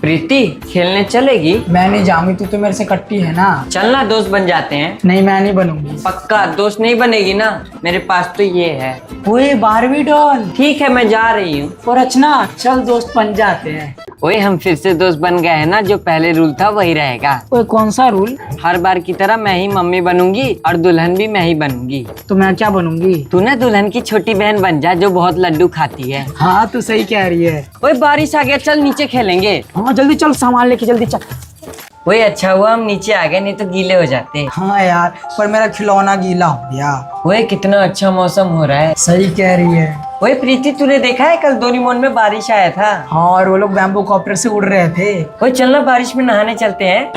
प्रीति खेलने चलेगी? मैं नहीं जाऊंगी, तू तो मेरे से कट्टी है ना। चलना, दोस्त बन जाते हैं। नहीं, मैं नहीं बनूंगी। पक्का दोस्त नहीं बनेगी ना? मेरे पास तो ये है। ओए बारबी डॉल। ठीक है, मैं जा रही हूँ। और रचना, चल दोस्त बन जाते हैं। ओए हम फिर से दोस्त बन गए हैं ना, जो पहले रूल था वही रहेगा। ओए कौन सा रूल? हर बार की तरह मैं ही मम्मी बनूंगी और दुल्हन भी मैं ही बनूंगी। तो मैं क्या बनूंगी? तू ना दुल्हन की छोटी बहन बन जा, जो बहुत लड्डू खाती है। हाँ तू सही कह रही है। ओए बारिश आ गया, चल नीचे खेलेंगे। हाँ जल्दी चल, सामान लेके जल्दी चल। ओए अच्छा हुआ हम नीचे आ गए, नहीं तो गीले हो जाते। हाँ यार, पर मेरा खिलौना गीला हो गया। ओए कितना अच्छा मौसम हो रहा है। सही कह रही है। ओए प्रीति, तूने देखा है कल डोरेमोन में बारिश आया था? हाँ, और वो लोग बैम्बू कॉप्टर से उड़ रहे थे। ओए चलना बारिश में नहाने चलते हैं।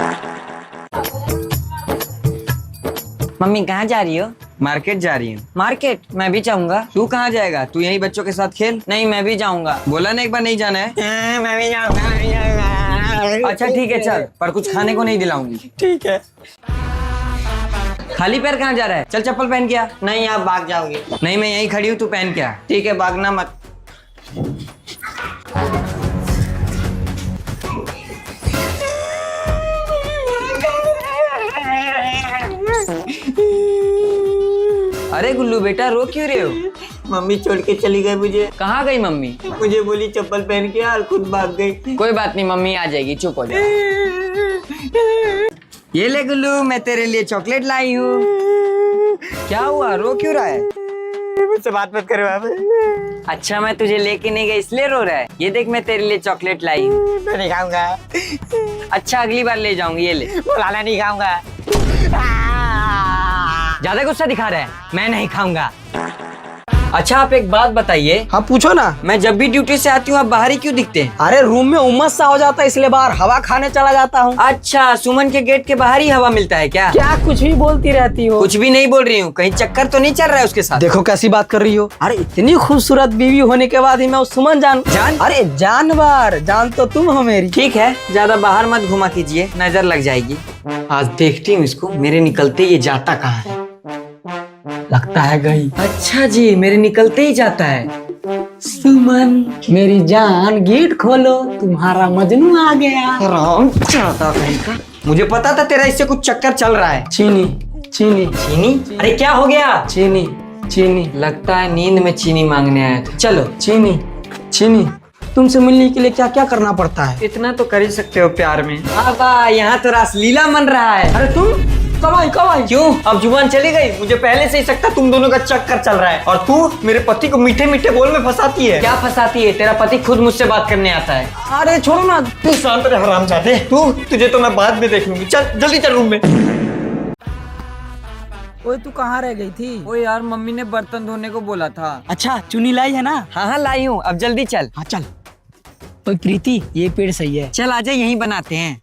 मम्मी कहाँ जा रही हो? मार्केट जा रही हूँ। मार्केट? मैं भी जाऊंगा। तू कहाँ जाएगा? तू यहीं बच्चों के साथ खेल। नहीं, मैं भी जाऊंगा। बोला ना एक बार नहीं जाना है। मैं भी जाऊंगा। अच्छा ठीक है चल, पर कुछ खाने को नहीं दिलाऊंगी। ठीक है। खाली पैर कहाँ जा रहा है? चल चप्पल पहन के आ। नहीं, आप भाग जाओगे। नहीं मैं यहीं खड़ी हूँ, तू पहन के आ। ठीक है, भागना मत। अरे गुल्लू बेटा, रो क्यों रहे हो? मम्मी छोड़ के चली गई मुझे। कहाँ गई मम्मी? मुझे बोली चप्पल पहन के आ और खुद भाग गई। कोई बात नहीं, मम्मी आ जाएगी, चुप हो जा। ये ले गुल्लू, मैं तेरे लिए चॉकलेट लाई हूँ। क्या हुआ, रो क्यों रहा है? मुझसे बात मत करो आप। अच्छा मैं तुझे लेके नहीं गई इसलिए रो रहा है। ये देख मैं तेरे लिए चॉकलेट लाई हूँ। मैं नहीं खाऊंगा। अच्छा अगली बार ले जाऊंगी, ये ले। बुलाना, नहीं खाऊंगा। ज्यादा गुस्सा दिखा रहा है, मैं नहीं खाऊंगा। अच्छा आप एक बात बताइए। हाँ पूछो ना। मैं जब भी ड्यूटी से आती हूँ आप बाहर ही क्यों दिखते हैं? अरे रूम में उमस सा हो जाता है, इसलिए बाहर हवा खाने चला जाता हूँ। अच्छा सुमन के गेट के बाहर ही हवा मिलता है क्या? क्या कुछ भी बोलती रहती हो? कुछ भी नहीं बोल रही हूँ, कहीं चक्कर तो नहीं चल रहा है उसके साथ? देखो कैसी बात कर रही हो। अरे इतनी खूबसूरत बीवी होने के बाद ही मैं उस सुमन जान। अरे जानवर जान तो तुम हो मेरी। ठीक है, ज्यादा बाहर मत घुमा कीजिए, नजर लग जाएगी। आज देखती हूँ इसको, मेरे निकलते ये जाता कहाँ है। लगता है गई। अच्छा जी, मेरे निकलते ही जाता है। सुमन मेरी जान, गेट खोलो, तुम्हारा मजनू आ गया। राम चाहता कहीं का। मुझे पता था तेरा इससे कुछ चक्कर चल रहा है। चीनी चीनी चीनी? अरे क्या हो गया? चीनी चीनी। लगता है नींद में चीनी मांगने आया था। चलो। चीनी चीनी, तुमसे मिलने के लिए क्या क्या करना पड़ता है? इतना तो कर ही सकते हो प्यार में। अब यहाँ तो रासलीला मन रहा है। अरे तुम कब आई? क्यों अब जुबान चली गई? मुझे पहले से ही सकता तुम दोनों का चक्कर चल रहा है, और तू मेरे पति को मीठे मीठे बोल में फंसाती है। क्या फंसाती है? तेरा पति खुद मुझसे बात करने आता है। अरे छोड़ो ना। तू शांत रह हरामजादे। तुझे तो मैं बाद में देख लूंगी। चल जल्दी चल रूम में। ओए तू कहाँ रह गई थी? ओ यार मम्मी ने बर्तन धोने को बोला था। अच्छा चुनी लाई है ना? हाँ लाई हूँ, अब जल्दी चल। हाँ चल। ओए प्रीति, ये पेड़ सही है। चल आजा, यहीं बनाते हैं।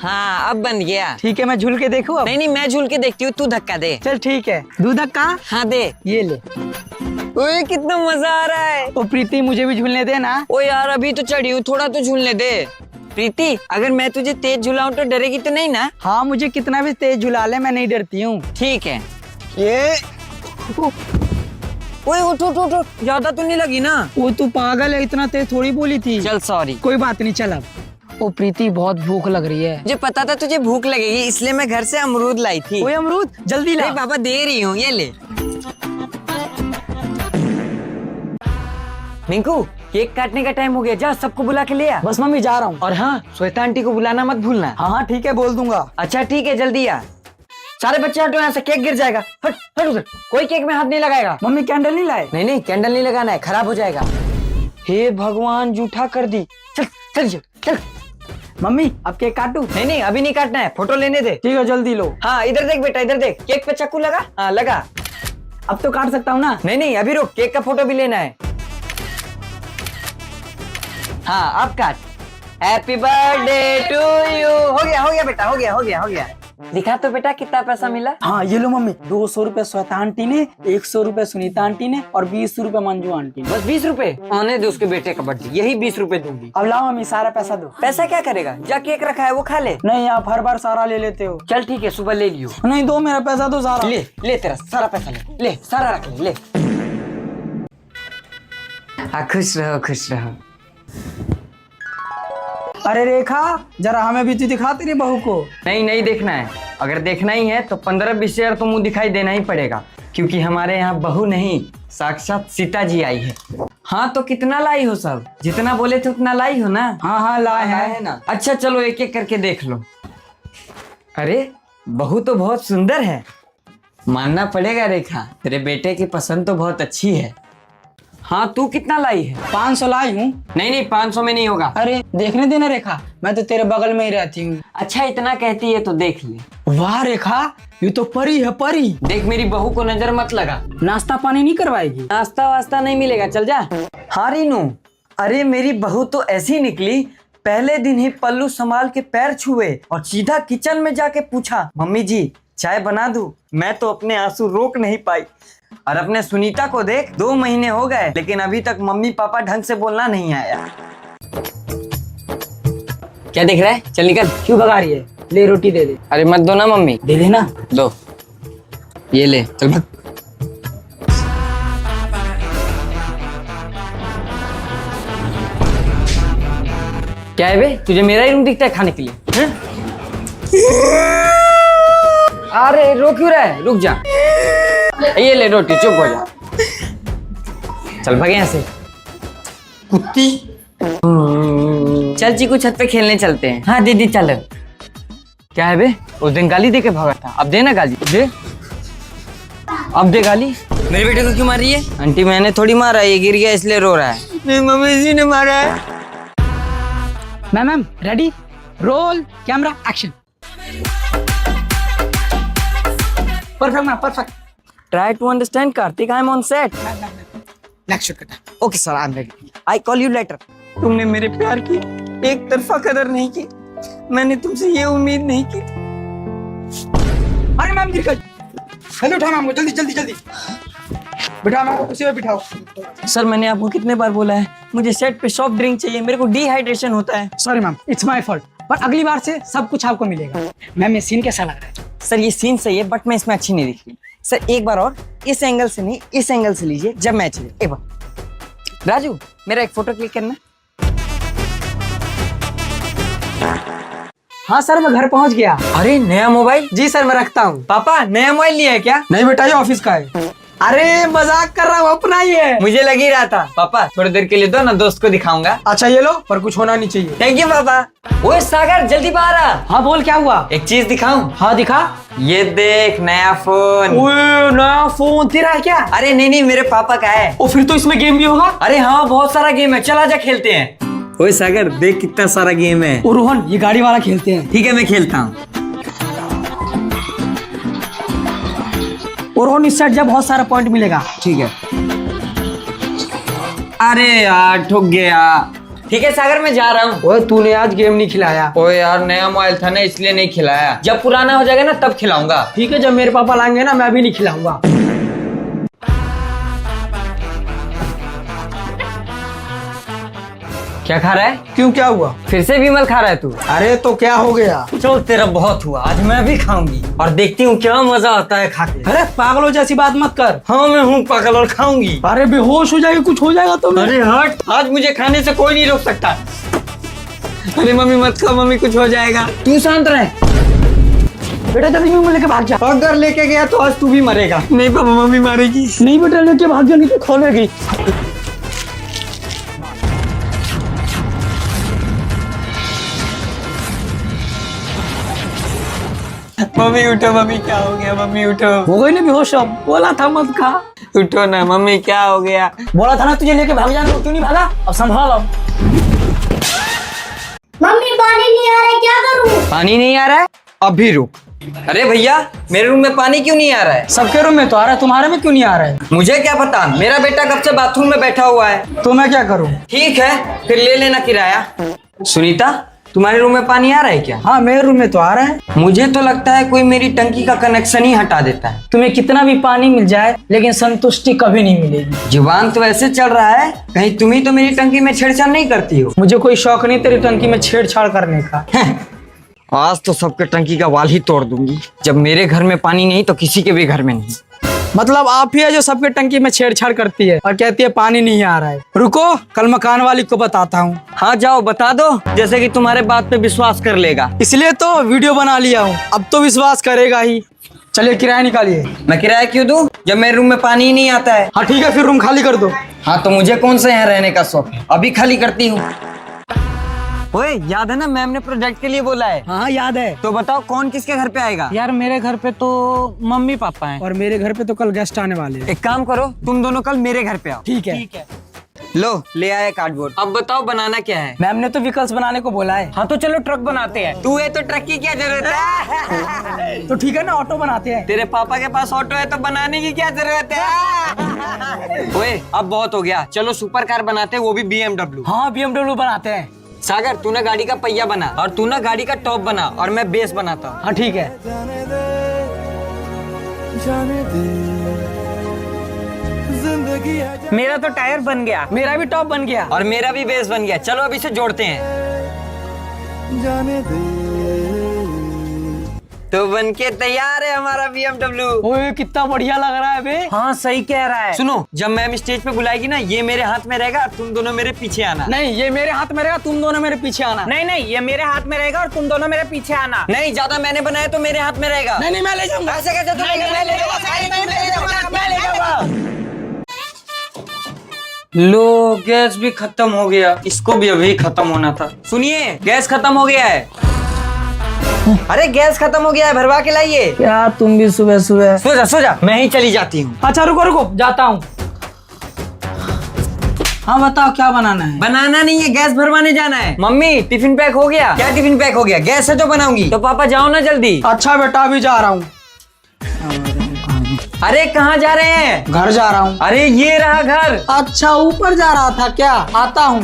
हाँ अब बन गया। ठीक है, मैं झूल के देखूं अब? नहीं मैं झूल के देखती हूँ, तू धक्का दे। चल ठीक है, दू धक्का। हाँ दे। ये ले। ओए कितना मजा आ रहा है। ओ प्रीति, मुझे भी झूलने दे ना। ओ यार अभी तो चढ़ी हूँ, थोड़ा तो झूलने दे। प्रीति अगर मैं तुझे तेज झुलाऊं तो डरेगी तो नहीं ना? हाँ, मुझे कितना भी तेज झुला ले, मैं नहीं डरती हूँ। ठीक है। ये ओए उठ उठ उठ, ज्यादा तो नहीं लगी ना? वो तू पागल है, इतना तेज थोड़ी बोली थी। चल सॉरी। कोई बात नहीं, चल अब। ओ प्रीति, बहुत भूख लग रही है। मुझे पता था तुझे भूख लगेगी, इसलिए मैं घर से अमरूद लाई थी। ओए अमरूद जल्दी ला। बाबा दे रही हूँ, ये ले। मिंकू केक काटने का टाइम हो गया, जा सबको बुला के ले आ। बस मम्मी जा रहा हूँ। और हाँ श्वेता आंटी को बुलाना मत भूलना। हाँ हाँ ठीक है, बोल दूंगा। अच्छा ठीक है, जल्दी आ। सारे बच्चे हटो यहाँ से, केक गिर जाएगा। हट हट उधर, कोई केक में हाथ नहीं लगाएगा। मम्मी कैंडल नहीं लाए? नहीं कैंडल नहीं लगाना है, खराब हो जाएगा। हे भगवान, जूठा कर दी। चल चल चल। मम्मी अब केक काटू? नहीं अभी नहीं काटना है, फोटो लेने दे। ठीक है जल्दी लो। हाँ इधर देख बेटा, इधर देख, केक पे चाकू लगा। हाँ लगा। अब तो काट सकता हूँ ना? नहीं अभी रुक, केक का फोटो भी लेना है। हाँ अब काट। Happy birthday to you. हो गया बेटा, हो गया। दिखा तो बेटा कितना पैसा मिला। हाँ ये लो मम्मी, 200 रुपए श्वेता आंटी ने, 100 रुपए सुनीता आंटी ने और 20 रुपए मंजू आंटी ने। बस 20 रुपए? आने दे उसके बेटे का बर्थडे, यही 20 रुपए दूंगी। अब लाओ मम्मी, सारा पैसा दो। पैसा क्या करेगा? जा केक रखा है वो खा ले। नहीं, आप हर बार सारा ले लेते हो। चल ठीक है, सुबह ले लियो। नहीं दो, मेरा पैसा दो सारा। ले तेरा सारा पैसा ले सारा रख ले। हाँ खुश रहो खुश रहो। अरे रेखा, जरा हमें भी तो दिखा तेरी बहू को। नहीं नहीं देखना है, अगर देखना ही है तो 15-20 हजार तो मुंह दिखाई देना ही पड़ेगा, क्योंकि हमारे यहाँ बहू नहीं साक्षात सीता जी आई है। हाँ तो कितना लाई हो सब? जितना बोले थे उतना लाई हो ना? हाँ हाँ लाए है ना। अच्छा चलो एक एक करके देख लो। अरे बहू तो बहुत सुंदर है, मानना पड़ेगा रेखा, तेरे बेटे की पसंद तो बहुत अच्छी है। हाँ तू कितना लाई है? 500 लाई हूँ। नहीं नहीं 500 में नहीं होगा। अरे देखने देना रेखा, मैं तो तेरे बगल में ही रहती हूँ। अच्छा इतना कहती है तो देख ले। वाह रेखा, ये तो परी है परी। देख मेरी बहू को नजर मत लगा। नाश्ता पानी नहीं करवाएगी? नाश्ता वास्ता नहीं मिलेगा, चल जा। हाँ रीनू, अरे मेरी बहू तो ऐसी निकली, पहले दिन ही पल्लू संभाल के पैर छुए और सीधा किचन में जाके पूछा मम्मी जी चाय बना दूं। मैं तो अपने आंसू रोक नहीं पाई। और अपने सुनीता को देख, 2 महीने हो गए लेकिन अभी तक मम्मी पापा ढंग से बोलना नहीं आया। क्या देख रहा है? चल निकल। क्यों भगा रही है? ले रोटी दे दे। अरे मत दो ना मम्मी। दे देना। दो, ये ले, चल भाग। क्या है बे, तुझे मेरा ही रूम दिखता है खाने के लिए? हैं? अरे रो क्यों रहा है? रुक जा, ये ले रोटी, चुप हो जा। चल भागे यहाँ से कुत्ती। चल चीकू छत पे खेलने चलते हैं। हाँ दीदी चलो। क्या है बे, उस दिन गाली दे के भागा था, अब दे ना गाली दे। अब दे गाली। मेरे बेटे को क्यों मार रही है? आंटी मैंने थोड़ी मारा, ये गिर गया इसलिए रो रहा है। नहीं मम्मी जी ने मारा है। Ma'am ready, roll camera action. Perfect ma'am, perfect. Try to understand Karthik, I am on set. Next shot करता है। Okay sir, I am ready. I call you later. तुमने मेरे प्यार की एक तरफा कदर नहीं की, मैंने तुमसे ये उम्मीद नहीं की। अरे मैम गिर गई। जल्दी उठाओ मैम को, जल्दी जल्दी जल्दी बिठाओ मैम को, कुर्सी पे बिठाओ। सर मैंने आपको कितने बार बोला है, मुझे सेट पे सॉफ्ट ड्रिंक चाहिए, मेरे को डिहाइड्रेशन होता है। Sorry ma'am, it's my fault, पर अगली बार से सब कुछ आपको मिलेगा। मैम ये सीन कैसा लग रहा है? सर ये सीन सही है बट मैं इसमें अच्छी नहीं दिख रही। सर एक बार और, इस एंगल से नहीं इस एंगल से लीजिए जब मैं चले। एक बार राजू मेरा एक फोटो क्लिक करना। हाँ सर मैं घर पहुंच गया। अरे नया मोबाइल? जी सर मैं रखता हूँ। पापा नया मोबाइल लिया है क्या? नहीं बेटा ये ऑफिस का है। अरे मजाक कर रहा हूँ, अपना ही है। मुझे लग ही रहा था। पापा थोड़ी देर के लिए दो ना, दोस्त को दिखाऊंगा। अच्छा ये लो, पर कुछ होना नहीं चाहिए। थैंक यू पापा। ओए सागर जल्दी बाहर आ। हाँ बोल क्या हुआ? एक चीज दिखाऊं? हाँ दिखा। ये देख नया फोन। ओए नया फोन तेरा है क्या? अरे नहीं नहीं मेरे पापा का है। ओ फिर तो इसमें गेम भी होगा। अरे हाँ बहुत सारा गेम है, चल आजा खेलते हैं। ओए सागर देख कितना सारा गेम है। ओ रोहन ये गाड़ी वाला खेलते हैं। ठीक है मैं खेलता हूँ। और रोहन इस साइड जब बहुत सारा पॉइंट मिलेगा। ठीक है। अरे यार ठुक गया। ठीक है सागर मैं जा रहा हूँ। ओए तूने आज गेम नहीं खिलाया। ओए यार नया मोबाइल था ना इसलिए नहीं खिलाया, जब पुराना हो जाएगा ना तब खिलाऊंगा। ठीक है जब मेरे पापा लाएंगे ना मैं भी नहीं खिलाऊंगा। क्या खा रहा है? क्यों क्या हुआ? फिर से विमल खा रहा है तू? अरे तो क्या हो गया? चल तेरा बहुत हुआ, आज मैं भी खाऊंगी और देखती हूँ क्या मजा आता है खा के। अरे पागलों जैसी बात मत कर। हाँ मैं हूँ पागल और खाऊंगी। अरे बेहोश हो जाएगी, कुछ हो जाएगा तो। अरे हट, आज मुझे खाने से कोई नहीं रोक सकता। अरे मम्मी मत खा, मम्मी कुछ हो जाएगा। तू शांत रह बेटा, जल्दी में लेके भाग जा। अगर लेके गया तो आज तू भी मरेगा। नहीं पापा मम्मी मारेगी। नहीं बेटा लेके भाग जा, नहीं तो खोलेगी। मम्मी उठो, मम्मी क्या हो गया? मम्मी उठो। हो गई ना बेहोश, अब बोला था मत खा। उठो ना मम्मी क्या हो गया? बोला था ना तुझे लेके भाग जाना, क्यों नहीं भागा? अब संभाल। अब मम्मी पानी नहीं आ रहा है, क्या करूं? पानी नहीं आ रहा है? अभी रुक। अरे भैया मेरे रूम में पानी क्यों नहीं आ रहा है? सबके रूम में तो आ रहा है, तुम्हारे में क्यों नहीं आ रहा है? मुझे क्या पता, मेरा बेटा कब से बाथरूम में बैठा हुआ है। तो मैं क्या करूं? ठीक है फिर ले लेना किराया। सुनीता तुम्हारे रूम में पानी आ रहा है क्या? हाँ मेरे रूम में तो आ रहा है। मुझे तो लगता है कोई मेरी टंकी का कनेक्शन ही हटा देता है। तुम्हें कितना भी पानी मिल जाए लेकिन संतुष्टि कभी नहीं मिलेगी। जुबान तो वैसे चल रहा है, कहीं तुम ही तो मेरी टंकी में छेड़छाड़ नहीं करती हो? मुझे कोई शौक नहीं तेरी टंकी में छेड़छाड़ करने का। आज तो सबके टंकी का वाल ही तोड़ दूंगी। जब मेरे घर में पानी नहीं तो किसी के भी घर में नहीं। मतलब आप ही है जो सबके टंकी में छेड़छाड़ करती है और कहती है पानी नहीं आ रहा है। रुको, कल मकान वाली को बताता हूँ। हाँ जाओ बता दो, जैसे कि तुम्हारे बात पे विश्वास कर लेगा। इसलिए तो वीडियो बना लिया हूँ, अब तो विश्वास करेगा ही। चलिए किराया निकालिए। मैं किराया क्यों दूं जब मेरे रूम में पानी ही नहीं आता है? हाँ ठीक है, फिर रूम खाली कर दो। हाँ तो मुझे कौन सा यहाँ रहने का शौक है, अभी खाली करती हूँ। ओए याद है ना मैम ने प्रोजेक्ट के लिए बोला है? हाँ याद है। तो बताओ कौन किसके घर पे आएगा? यार मेरे घर पे तो मम्मी पापा हैं। और मेरे घर पे तो कल गेस्ट आने वाले हैं। एक काम करो, तुम दोनों कल मेरे घर पे आओ। ठीक है। लो ले आया कार्डबोर्ड। अब बताओ बनाना क्या है? मैम ने तो व्हीकल्स बनाने को बोला है। हाँ तो चलो ट्रक बनाते हैं। तू है तो ट्रक की क्या जरूरत है? तो ठीक है ना, ऑटो बनाते हैं। तेरे पापा के पास ऑटो है तो बनाने की क्या जरूरत है? ओए अब बहुत हो गया, चलो सुपर कार बनाते हैं, वो भी BMW। हाँ BMW बनाते हैं। सागर तू ना गाड़ी का पहिया बना और तू ना गाड़ी का टॉप बना और मैं बेस बनाता हूँ। हाँ ठीक है। मेरा तो टायर बन गया। मेरा भी टॉप बन गया। और मेरा भी बेस बन गया। चलो अब इसे जोड़ते हैं। तो बन के तैयार है हमारा BMW। ओए कितना बढ़िया लग रहा है बे। हाँ सही कह रहा है। सुनो, जब मैम स्टेज पे बुलाएगी ना, ये मेरे हाथ में रहेगा, तुम दोनों मेरे पीछे आना। नहीं, ये मेरे हाथ में रहेगा, तुम दोनों मेरे पीछे आना। नहीं नहीं, ये मेरे हाथ में रहेगा और तुम दोनों मेरे पीछे आना। नहीं, ज्यादा मैंने बनाया तो मेरे हाथ में रहेगा। नहीं मैं ले जाऊंगा। ऐसे कैसे तुम लेके? मैं ले जाऊंगा। मैं ले जाऊंगा। लो गैस भी खत्म हो गया, इसको भी अभी खत्म होना था। सुनिए गैस खत्म हो गया है। अरे गैस खत्म हो गया है, भरवा के लाइए। क्या तुम भी सुबह सुबह। सो जा, मैं ही चली जाती हूँ। अच्छा रुको जाता हूँ। हाँ बताओ क्या बनाना है? बनाना नहीं है, गैस भरवाने जाना है। मम्मी टिफिन पैक हो गया? क्या टिफिन पैक हो गया? गैस है जो बनाऊंगी। तो पापा जाओ ना जल्दी। अच्छा बेटा अभी जा रहा हूँ। अरे कहाँ जा रहे हैं? घर जा रहा हूँ। अरे ये रहा घर। अच्छा ऊपर जा रहा था क्या? आता हूँ।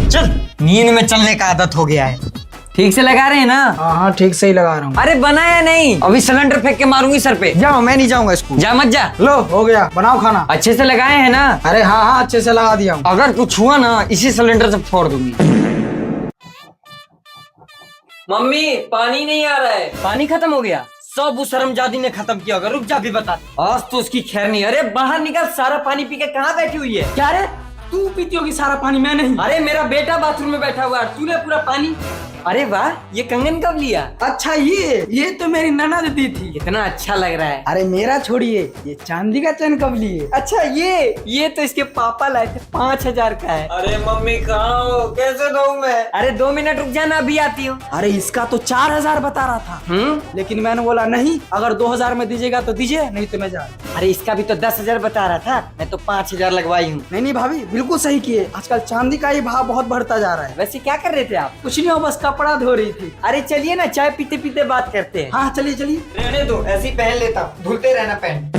चल, नींद में चलने का आदत हो गया है। ठीक से लगा रहे हैं ना? हाँ ठीक से ही लगा रहा हूँ। अरे बनाया नहीं, अभी सिलेंडर फेंक के मारूंगी सर पे। जाओ, मैं नहीं जाऊंगा स्कूल। जा मत जा। लो हो गया, बनाओ खाना। अच्छे से लगाए हैं ना? अरे हाँ अच्छे से लगा दिया हूँ। अगर कुछ हुआ ना, इसी सिलेंडर से फोड़ दूंगी। मम्मी पानी नहीं आ रहा है। पानी खत्म हो गया? सब उस शर्मजादी ने खत्म किया होगा। रुक जा भी बता। आज तो उसकी खैर नहीं। अरे बाहर निकल, सारा पानी पी के कहाँ बैठी हुई है? क्या रे, तू पीती होगी सारा पानी, मैं नहीं। अरे मेरा बेटा बाथरूम में बैठा हुआ है, तूने पूरा पानी। अरे वाह, ये कंगन कब लिया? अच्छा ये तो मेरी ननद दी थी। कितना अच्छा लग रहा है। अरे मेरा छोड़िए, ये चांदी का चैन कब लिए? अच्छा ये तो इसके पापा लाए थे, 5000 का है। अरे मम्मी कहाँ हो, कैसे दूं मैं? अरे 2 मिनट रुक जाना, अभी आती हूँ। अरे इसका तो 4000 बता रहा था। लेकिन मैंने बोला नहीं, अगर 2000 में दीजिएगा तो दीजिए, नहीं तो मैं जा। अरे इसका भी तो 10,000 बता रहा था, मैं तो 5000 लगवाई हूँ। नहीं भाभी बिल्कुल सही किए, आजकल चांदी का ही भाव बहुत बढ़ता जा रहा है। वैसे क्या कर रहे थे आप? कुछ नहीं हो, बस कपड़ा धो रही थी। अरे चलिए ना, चाय पीते पीते बात करते हैं। हाँ चलिए। रहने दो, ऐसे ही पहन लेता हूँ, धुलते रहना पैंट।